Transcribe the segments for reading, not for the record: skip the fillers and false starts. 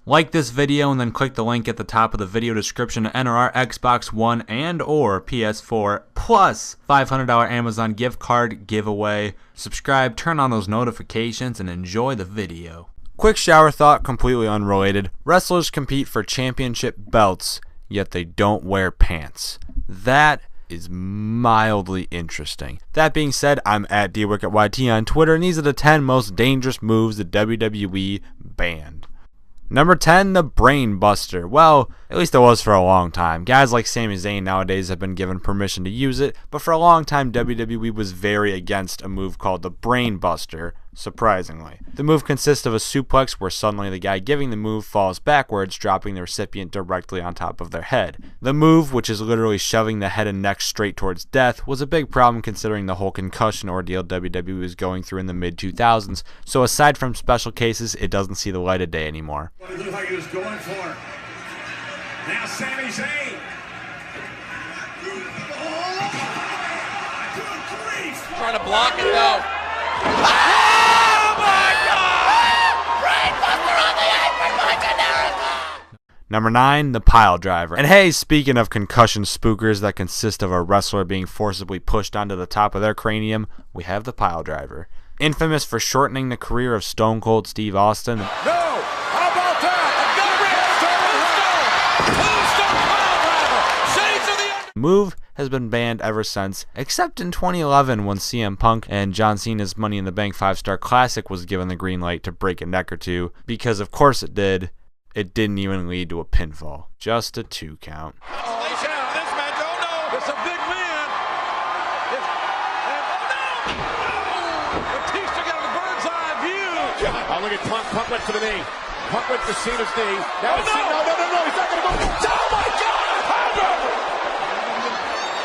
Like this video and then click the link at the top of the video description to enter our Xbox One and or PS4 plus $500 Amazon gift card giveaway. Subscribe, turn on those notifications, and enjoy the video. Quick shower thought, completely unrelated. Wrestlers compete for championship belts, yet they don't wear pants. Is mildly interesting. That being said, I'm at tWrestling on Twitter, and these are the 10 most dangerous moves the WWE banned. Number 10, the Brain Buster. Well, at least it was for a long time. Guys like Sami Zayn nowadays have been given permission to use it, but for a long time WWE was very against a move called the Brain Buster, surprisingly. The move consists of a suplex where suddenly the guy giving the move falls backwards, dropping the recipient directly on top of their head. The move, which is literally shoving the head and neck straight towards death, was a big problem considering the whole concussion ordeal WWE was going through in the mid-2000s, so aside from special cases, it doesn't see the light of day anymore. What it looked like he was going for. Now Sami Zayn. Trying to block it though. Number 9, the Pile Driver. And hey, speaking of concussion spookers that consist of a wrestler being forcibly pushed onto the top of their cranium, we have the Pile Driver. Infamous for shortening the career of Stone Cold Steve Austin. No! How about that? The move has been banned ever since, except in 2011 when CM Punk and John Cena's Money in the Bank 5-Star Classic was given the green light to break a neck or two, because of course it did. It didn't even lead to a pinfall, just a 2 count. This match, oh no, it's a big man. Batista got a bird's eye view. Oh, look at Punk. Punk went for the knee. Punk went for Cena's knee. Now Oh, Cena. No, he's not going to go. Oh my God, a pile driver.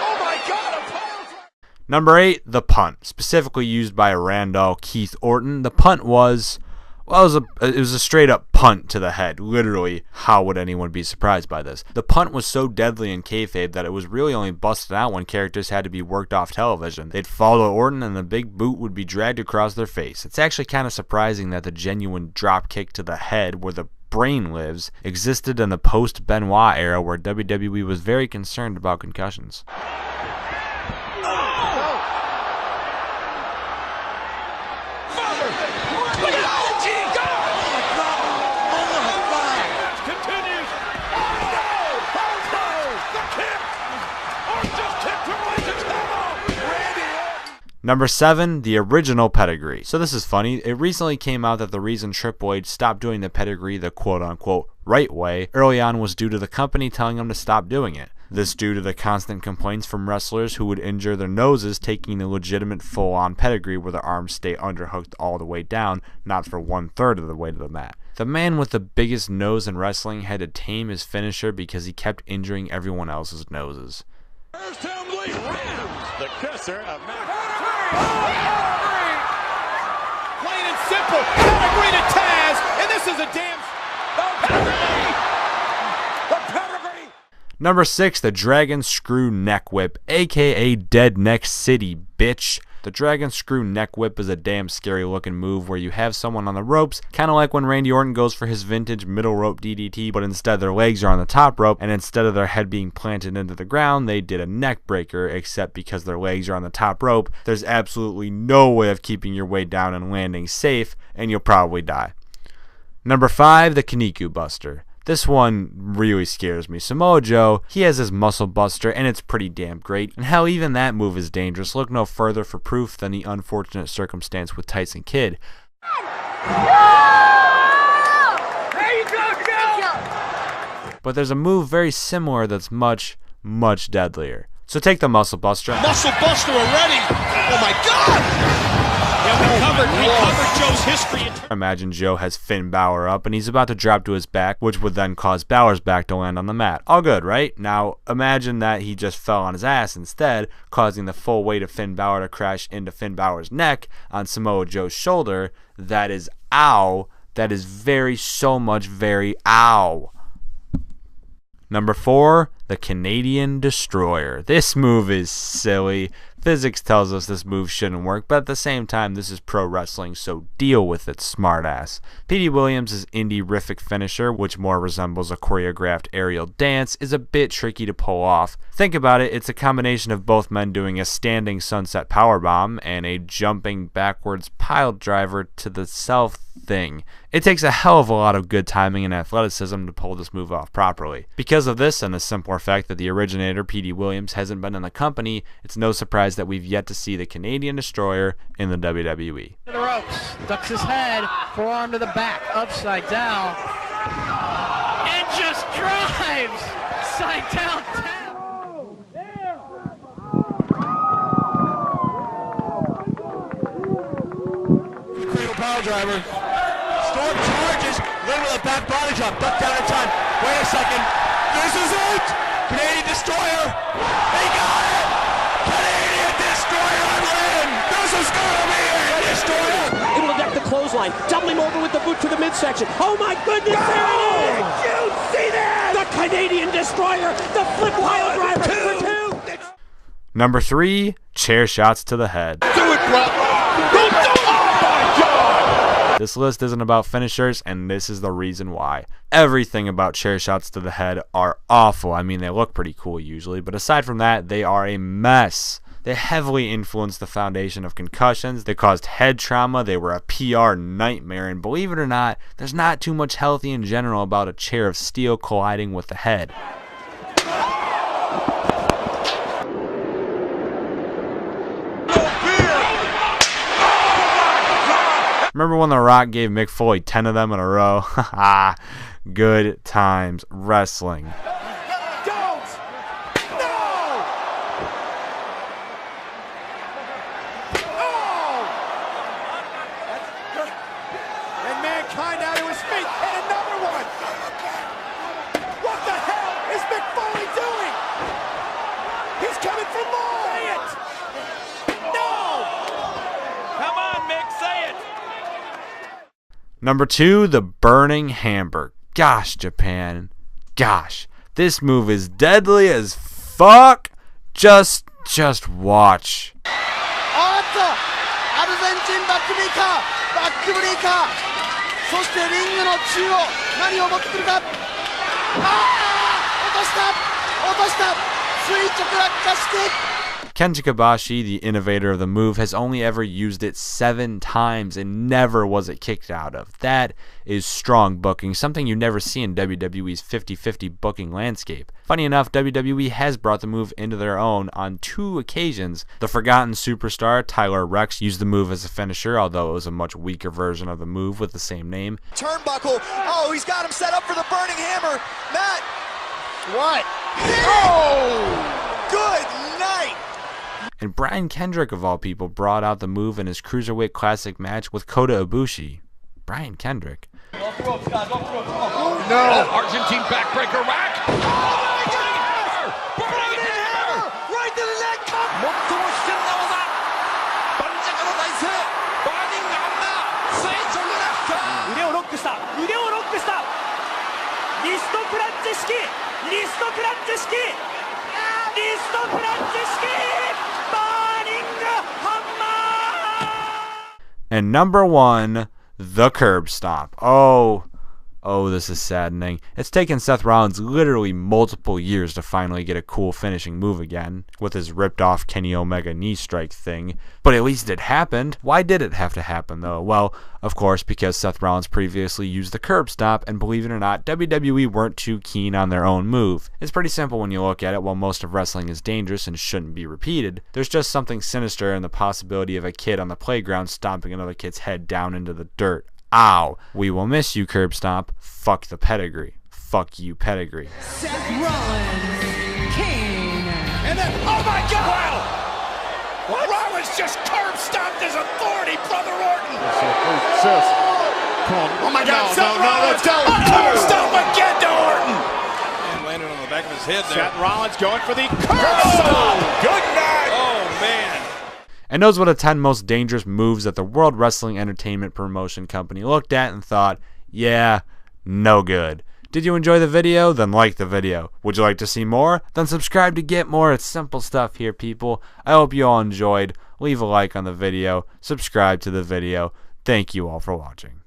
Oh my God, a pile driver. Number 8, the punt, specifically used by Randall Keith Orton. The punt was... well, it was a straight up punt to the head. Literally, how would anyone be surprised by this? The punt was so deadly in kayfabe that it was really only busted out when characters had to be worked off television. They'd follow Orton and the big boot would be dragged across their face. It's actually kind of surprising that the genuine drop kick to the head where the brain lives existed in the post-Benoit era where WWE was very concerned about concussions. Number 7, the original pedigree. So this is funny. It recently came out that the reason Triple H stopped doing the pedigree the quote-unquote right way early on was due to the company telling him to stop doing it. This due to the constant complaints from wrestlers who would injure their noses taking the legitimate full-on pedigree where their arms stay underhooked all the way down, not for 1/3 of the way to the mat. The man with the biggest nose in wrestling had to tame his finisher because he kept injuring everyone else's noses. First time lead. The kisser of Plain and simple. Pedigree to Taz, and this is a damn pedigree. The pedigree. Number 6, the Dragon Screw Neck Whip, aka Dead Neck City, bitch. The Dragon Screw Neck Whip is a damn scary looking move where you have someone on the ropes, kind of like when Randy Orton goes for his vintage middle rope DDT, but instead their legs are on the top rope, and instead of their head being planted into the ground, they did a neck breaker, except because their legs are on the top rope, there's absolutely no way of keeping your way down and landing safe, and you'll probably die. Number 5, the Kaniku Buster. This one really scares me. Samoa Joe, he has his muscle buster, and it's pretty damn great. And hell, even that move is dangerous. Look no further for proof than the unfortunate circumstance with Tyson Kidd. But there's a move very similar that's much, much deadlier. So take the muscle buster. Muscle buster already. Oh my God. Yeah, we covered Joe's history. Imagine Joe has Finn Balor up and he's about to drop to his back, which would then cause Balor's back to land on the mat. All good, right? Now imagine that he just fell on his ass instead, causing the full weight of Finn Balor to crash into Finn Balor's neck on Samoa Joe's shoulder. That is ow. That is very ow. Number 4, the Canadian Destroyer. This move is silly. Physics tells us this move shouldn't work, but at the same time, this is pro wrestling, so deal with it, smartass. Petey Williams' indie-rific finisher, which more resembles a choreographed aerial dance, is a bit tricky to pull off. Think about it, it's a combination of both men doing a standing sunset powerbomb and a jumping backwards pile driver to the self thing. It takes a hell of a lot of good timing and athleticism to pull this move off properly. Because of this and the simpler fact that the originator, Petey Williams, hasn't been in the company, it's no surprise that we've yet to see the Canadian Destroyer in the WWE. To the ropes, ducks his head, forearm to the back, upside down, and just drives side down. Cradle power driver. Storm charges. Lynn with a back body drop. Duck down in time. Wait a second. This is it. Canadian Destroyer. They got it. Canadian Destroyer on Lynn. This is gonna be it. Destroyer. Able to deck the clothesline. Double him over with the boot to the midsection. Oh my goodness. There it is. Did you see that? The Canadian Destroyer. The flip pile driver for two. Number 3, chair shots to the head. Do it, bro. Don't do it. This list isn't about finishers, and this is the reason why. Everything about chair shots to the head are awful. I mean, they look pretty cool usually, but aside from that, they are a mess. They heavily influenced the foundation of concussions. They caused head trauma. They were a PR nightmare, and believe it or not, there's not too much healthy in general about a chair of steel colliding with the head. Remember when The Rock gave Mick Foley 10 of them in a row? Haha, good times wrestling. Don't! No! Oh! And Mankind out to his feet, and another one! What the hell is Mick Foley doing? He's coming for more! Say it! No! Come on, Mick, say it! Number 2, the burning hammer. Gosh, Japan. Gosh, this move is deadly as fuck. Just watch. おっとアルゼンチンバックブレイカーそしてリングの中央何を持ってくるか落とした垂直落下してKenji Kobashi, the innovator of the move, has only ever used it 7 times and never was it kicked out of. That is strong booking, something you never see in WWE's 50-50 booking landscape. Funny enough, WWE has brought the move into their own on 2 occasions. The forgotten superstar Tyler Rex used the move as a finisher, although it was a much weaker version of the move with the same name. Turnbuckle. Oh, he's got him set up for the burning hammer. Matt. What? Oh! Good night. And Brian Kendrick, of all people, brought out the move in his Cruiserweight Classic match with Kota Ibushi. Brian Kendrick. No! Argentine backbreaker rack! Burning hammer! Right to the neck. 最も危険な技盤石の体勢バーニングハンマー垂直落下腕をロックしたリストクラッチ式リストクラッチ式バーニングハンマー And number 1, the curb stomp. Oh, this is saddening. It's taken Seth Rollins literally multiple years to finally get a cool finishing move again, with his ripped-off Kenny Omega knee strike thing. But at least it happened. Why did it have to happen, though? Well, of course, because Seth Rollins previously used the curb stomp, and believe it or not, WWE weren't too keen on their own move. It's pretty simple when you look at it. While most of wrestling is dangerous and shouldn't be repeated, there's just something sinister in the possibility of a kid on the playground stomping another kid's head down into the dirt. Ow. We will miss you, curb stomp. Fuck the pedigree. Fuck you, pedigree. Seth Rollins, King. And then, oh my God! Wow! What? Rollins just curb stomped his authority, Brother Orton! Oh my God, Seth Rollins! Curb stomp again to Orton! And landed on the back of his head there. Seth Rollins going for the curb stomp! Good night! Oh man! And those were the 10 most dangerous moves that the World Wrestling Entertainment Promotion Company looked at and thought, yeah, no good. Did you enjoy the video? Then like the video. Would you like to see more? Then subscribe to get more. It's simple stuff here, people. I hope you all enjoyed. Leave a like on the video. Subscribe to the video. Thank you all for watching.